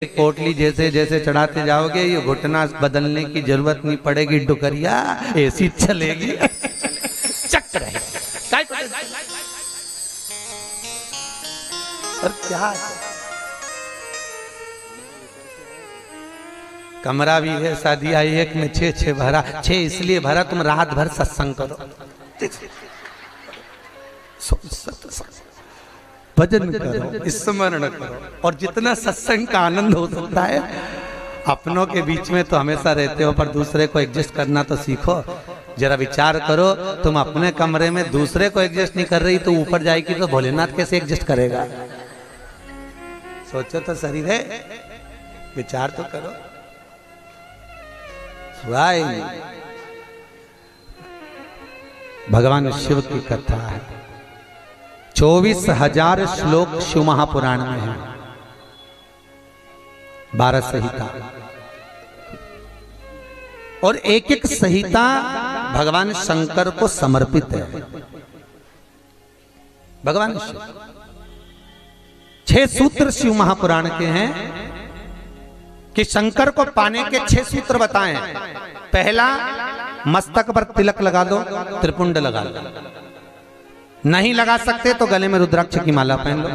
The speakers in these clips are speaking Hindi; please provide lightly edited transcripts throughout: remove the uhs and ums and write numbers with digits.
पोटली जैसे जैसे चढ़ाते जाओगे ये घुटना बदलने की जरूरत नहीं पड़ेगी, डुकरिया ऐसी चलेगी चक रहेगी। और क्या कमरा भी है, शादी आई एक में 6 भरा, 6 इसलिए भरा तुम रात भर सत्संग करो, भजन करो, स्मरण करो, और जितना सत्संग का आनंद हो सकता है। अपनों के बीच में तो हमेशा रहते हो, पर दूसरे को एडजस्ट करना तो सीखो। जरा विचार करो, तुम अपने कमरे में दूसरे को एडजस्ट नहीं कर रही तो ऊपर जाएगी तो भोलेनाथ कैसे एडजस्ट करेगा? सोचो तो शरीर है, विचार तो करो। भगवान शिव की कथा है, 24,000 श्लोक शिव महापुराण में है, 12 संहिता, और एक एक संहिता भगवान शंकर को समर्पित है। भगवान शिव 6 सूत्र शिव महापुराण के हैं कि शंकर को पाने के 6 सूत्र बताएं। पहला, मस्तक पर तिलक लगा दो, त्रिपुंड लगा दो, नहीं लगा सकते तो गले में रुद्राक्ष की माला पहन लो।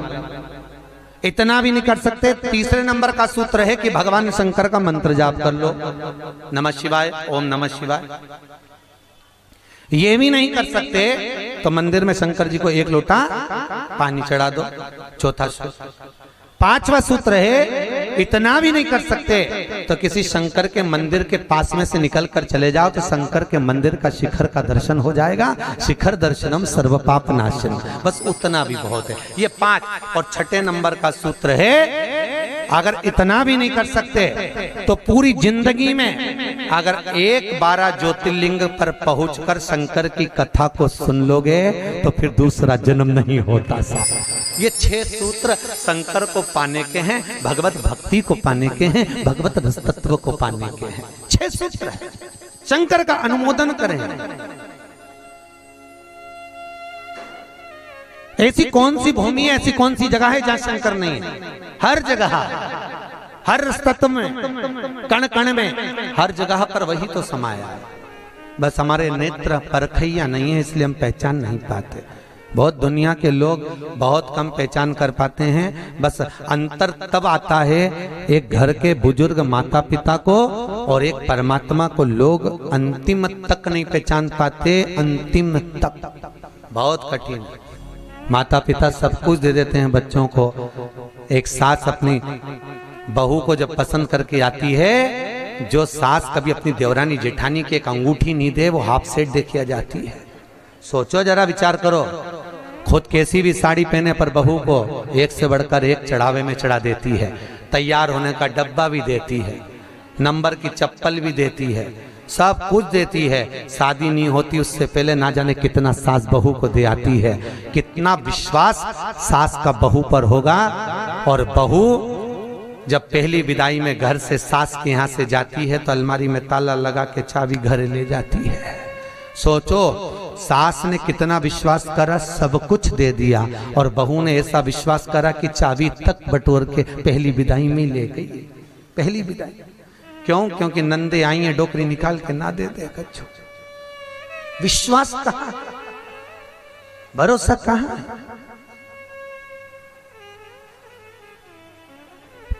इतना भी नहीं कर सकते, तीसरे नंबर का सूत्र है कि भगवान शंकर का मंत्र जाप कर लो, नमः शिवाय, ओम नमः शिवाय। ये भी नहीं कर सकते तो मंदिर में शंकर जी को 1 लोटा पानी चढ़ा दो, चौथा सूत्र। 5वां सूत्र है, इतना भी नहीं कर सकते तो किसी शंकर के मंदिर के पास में से निकल कर चले जाओ तो शंकर के मंदिर का शिखर का दर्शन हो जाएगा। शिखर दर्शनम सर्व पाप नाशनम, बस उतना भी बहुत है। ये 5। और 6ठे नंबर का सूत्र है, अगर इतना भी नहीं कर सकते तो पूरी जिंदगी में अगर 12 ज्योतिर्लिंग पर पहुंचकर शंकर की कथा को सुन लोगे तो फिर दूसरा जन्म नहीं होता। ये 6 सूत्र शंकर को पाने के हैं, भगवत भक्ति को पाने के हैं, भगवत रसतत्व को पाने के हैं। 6 सूत्र है, शंकर का अनुमोदन करें। ऐसी कौन सी भूमि है, ऐसी कौन सी जगह है जहां शंकर नहीं है? हर जगह, हर तत्व में, कण कण में, हर जगह पर वही तो समाया है। बस हमारे नेत्र परखैया नहीं है, इसलिए हम पहचान नहीं पाते। बहुत दुनिया के लोग बहुत कम पहचान कर पाते हैं। बस अंतर तब आता है एक घर के बुजुर्ग माता पिता को और एक परमात्मा को लोग अंतिम तक नहीं पहचान पाते। अंतिम तक बहुत कठिन है। माता पिता सब कुछ दे देते हैं बच्चों को। एक सास अपनी बहू को जब पसंद करके आती है, जो सास कभी अपनी देवरानी जेठानी की एक अंगूठी नहीं दे वो हाफ सेट दे के आ जाती है। सोचो जरा, विचार करो, खुद कैसी भी साड़ी पहने पर बहू को एक से बढ़कर एक चढ़ावे में चढ़ा देती है, तैयार होने का डब्बा भी देती है, नंबर की चप्पल भी देती है, सब कुछ देती है। शादी नहीं होती उससे पहले ना जाने कितना सास बहू को दे आती है। कितना विश्वास सास का बहू पर होगा। और बहू जब पहली विदाई में घर से सास के यहाँ से जाती है तो अलमारी में ताला लगा के चाबी घर ले जाती है। सोचो, सास ने कितना विश्वास करा, सब कुछ दे दिया, और बहू ने ऐसा विश्वास करा कि चाबी तक बटोर के पहली विदाई में ले गई। पहली विदाई क्यों? क्योंकि नंदे आई हैं, डोकरी निकाल के ना दे दे कच्छो। विश्वास कहाँ, भरोसा कहाँ,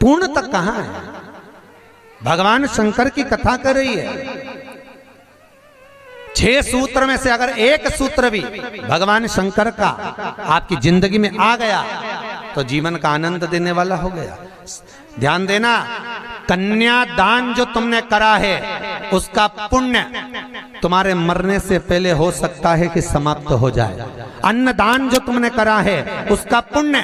पूर्ण तक कहाँ है? भगवान शंकर की कथा कर रही है। 6 सूत्र में से अगर एक सूत्र भी भगवान शंकर का आपकी जिंदगी में आ गया तो जीवन का आनंद देने वाला हो गया। ध्यान देना, कन्यादान जो तुमने करा है उसका पुण्य तुम्हारे मरने से पहले हो सकता है कि समाप्त हो जाए। अन्नदान जो तुमने करा है उसका पुण्य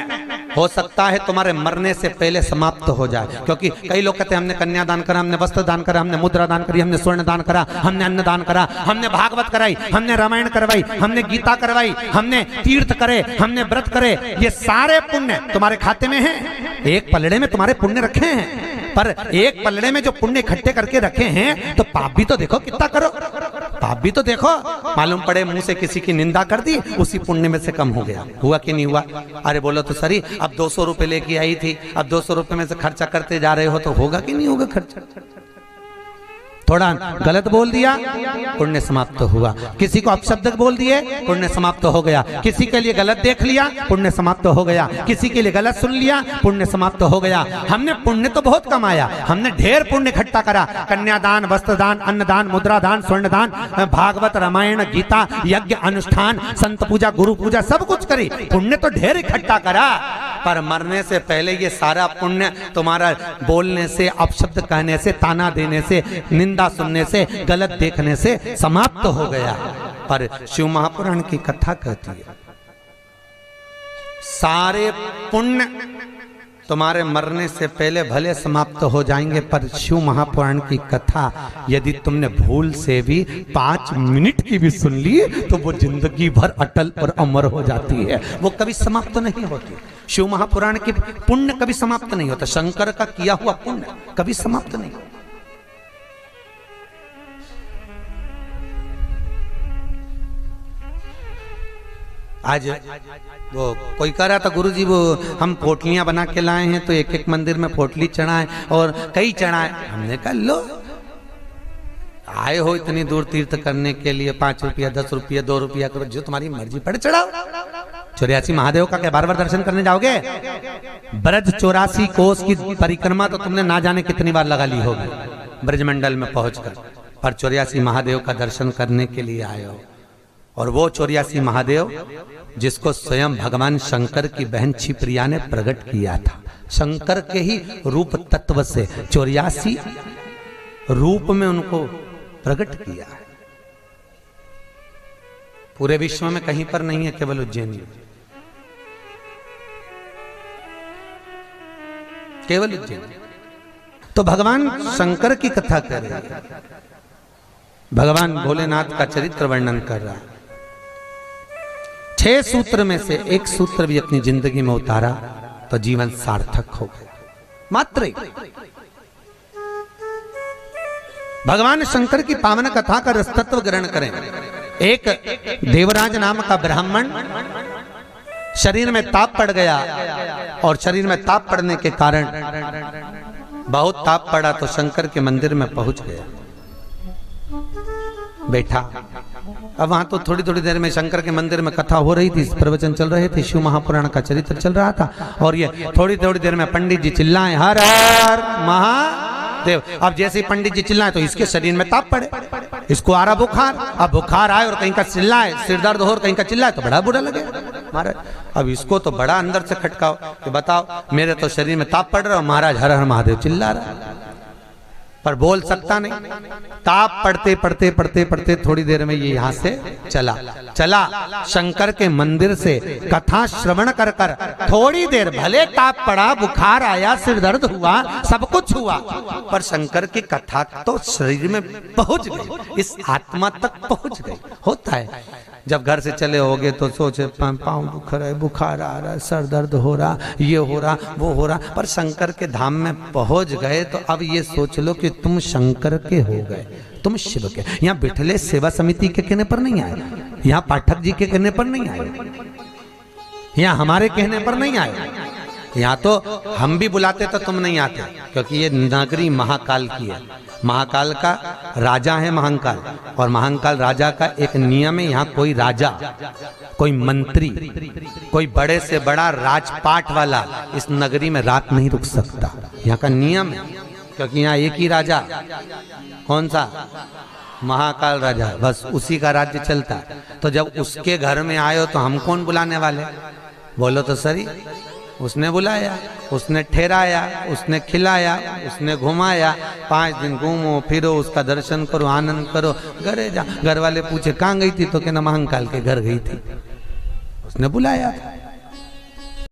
हो सकता है तुम्हारे मरने से पहले समाप्त हो जाए। क्योंकि कई लोग कहते हैं हमने कन्यादान करा, हमने वस्त्र दान करा, हमने मुद्रा दान करी, हमने स्वर्ण दान करा, हमने अन्न दान करा, हमने भागवत कराई, हमने रामायण करवाई, हमने गीता करवाई, हमने तीर्थ करे, हमने व्रत करे। ये सारे पुण्य तुम्हारे खाते में हैं। एक पलड़े में तुम्हारे पुण्य रखे हैं, पर एक पलड़े में जो पुण्य इकट्ठे करके रखे हैं तो पाप भी तो देखो कितना करो। पाप भी तो देखो, मालूम पड़े मुंह से किसी की निंदा कर दी, उसी पुण्य में से कम हो गया। हुआ कि नहीं हुआ? अरे बोलो तो सही, अब 200 रुपए लेके आई थी, अब 200 रुपए में से खर्चा करते जा रहे हो, तो होगा कि नहीं होगा खर्चा? थोड़ा गलत बोल दिया, पुण्य समाप्त तो हुआ। किसी को अपशब्द बोल दिए, पुण्य समाप्त हो गया। किसी के लिए गलत देख लिया, पुण्य समाप्त हो गया। किसी के लिए गलत सुन लिया, पुण्य समाप्त हो गया। हमने पुण्य तो बहुत कमाया, हमने ढेर पुण्य इकट्ठा करा। कन्यादान, वस्त्रदान, अन्नदान, मुद्रादान, स्वर्णदान, भागवत, रामायण, गीता, यज्ञ, अनुष्ठान, संत पूजा, गुरु पूजा, सब कुछ करी, पुण्य तो ढेर इकट्ठा करा। पर मरने से पहले ये सारा पुण्य तुम्हारा बोलने से, अपशब्द कहने से, ताना देने से, निंदा सुनने से, गलत देखने से समाप्त हो गया। पर शिव महापुराण की कथा कहती है सारे पुण्य तुम्हारे मरने से पहले भले समाप्त हो जाएंगे, पर शिव महापुराण की कथा यदि तुमने भूल से भी 5 मिनट की भी सुन ली तो वो जिंदगी भर अटल और अमर हो जाती है, वो कभी समाप्त नहीं होती। शिव महापुराण की पुण्य कभी समाप्त नहीं होता, शंकर का किया हुआ पुण्य कभी समाप्त नहीं होता। आज वो कोई कह रहा था, गुरुजी वो हम पोटलियां बना के लाए हैं, तो एक एक मंदिर में पोटली चढ़ाएं और कई चढ़ाएं। हमने कहा लो, आए हो इतनी दूर तीर्थ करने के लिए, 5 रुपया, 10 रुपया, 2 रुपया करो, जो तुम्हारी मर्जी पड़े चढ़ाओ। 84 महादेव का क्या बार-बार दर्शन करने जाओगे? ब्रज 84 कोस की परिक्रमा तो तुमने ना जाने कितनी बार लगा ली होगी ब्रजमंडल में पहुंचकर, पर 84 महादेव का दर्शन करने के लिए आए हो। और वो 84 महादेव जिसको स्वयं भगवान शंकर की बहन छिप्रिया ने प्रकट किया था, शंकर के ही रूप तत्व से 84 रूप में उनको प्रकट किया है। पूरे विश्व में कहीं पर नहीं है, केवल उज्जैन में, केवल उज्जैन। तो भगवान शंकर की कथा कर रहे हैं, भगवान भोलेनाथ का चरित्र वर्णन कर रहा है। 6 सूत्र में से एक सूत्र भी अपनी जिंदगी में उतारा तो जीवन सार्थक हो गया। मात्र भगवान शंकर की पावन कथा का रसतत्व ग्रहण करें। एक देवराज नाम का ब्राह्मण शरीर में ताप पड़ गया, और शरीर में ताप पड़ने के कारण बहुत ताप पड़ा तो शंकर के मंदिर में पहुंच गया, बैठा। अब वहां तो थोड़ी थोड़ी देर में शंकर के मंदिर में कथा हो रही थी, प्रवचन चल रहे थे, शिव महापुराण का चरित्र चल रहा था, और ये थोड़ी थोड़ी देर में पंडित जी चिल्लाएं हर हर महादेव। अब जैसे ही पंडित जी चिल्लाएं तो इसके शरीर में ताप पड़े, इसको आ रहा बुखार। अब बुखार आए और कहीं का चिल्लाए, सिर दर्द हो और कहीं का चिल्लाए तो बड़ा बुरा लगे महाराज। अब इसको तो बड़ा अंदर से खटकाओ कि बताओ मेरे तो शरीर में ताप पड़ रहा है, महाराज हर हर महादेव चिल्ला रहा, पर बोल सकता नहीं। ताप पड़ते पड़ते पड़ते पड़ते थोड़ी देर में ये यहाँ से चला शंकर के मंदिर से कथा श्रवण कर कर थोड़ी देर भले ताप पड़ा, बुखार आया, सिर दर्द हुआ, सब कुछ हुआ, पर शंकर की कथा तो शरीर में पहुंच गई, इस आत्मा तक पहुंच गई। होता है जब घर से चले होगे तो सोचे पाँव दुख रहा है, बुखार आ रहा है, सर दर्द हो रहा, ये हो रहा, वो हो रहा, पर शंकर के धाम में पहुंच गए तो अब ये सोच लो कि तुम शंकर के हो गए, तुम शिव के। यहाँ बिठले सेवा समिति के कहने पर नहीं आए, यहाँ पाठक जी के कहने पर नहीं आए, यहाँ हमारे कहने पर नहीं आए, यहाँ तो हम भी बुलाते तो तुम नहीं आते, क्योंकि ये नगरी महाकाल की है। महाकाल का राजा है महाकाल, और महाकाल राजा का एक नियम है, यहाँ कोई राजा, कोई मंत्री, कोई बड़े से बड़ा राजपाट वाला इस नगरी में रात नहीं रुक सकता, यहाँ का नियम है। क्योंकि यहाँ एक ही राजा, कौन सा? महाकाल राजा, बस उसी का राज्य चलता है। तो जब उसके घर में आए हो तो हम कौन बुलाने वाले? बोलो तो सही। उसने बुलाया, उसने ठहराया, उसने खिलाया, उसने घुमाया, 5 दिन घूमो फिरो, उसका दर्शन करो, आनंद करो, घरे जा। घर वाले पूछे कहाँ गई थी, तो कहना महाकाल के घर गई थी, उसने बुलाया था।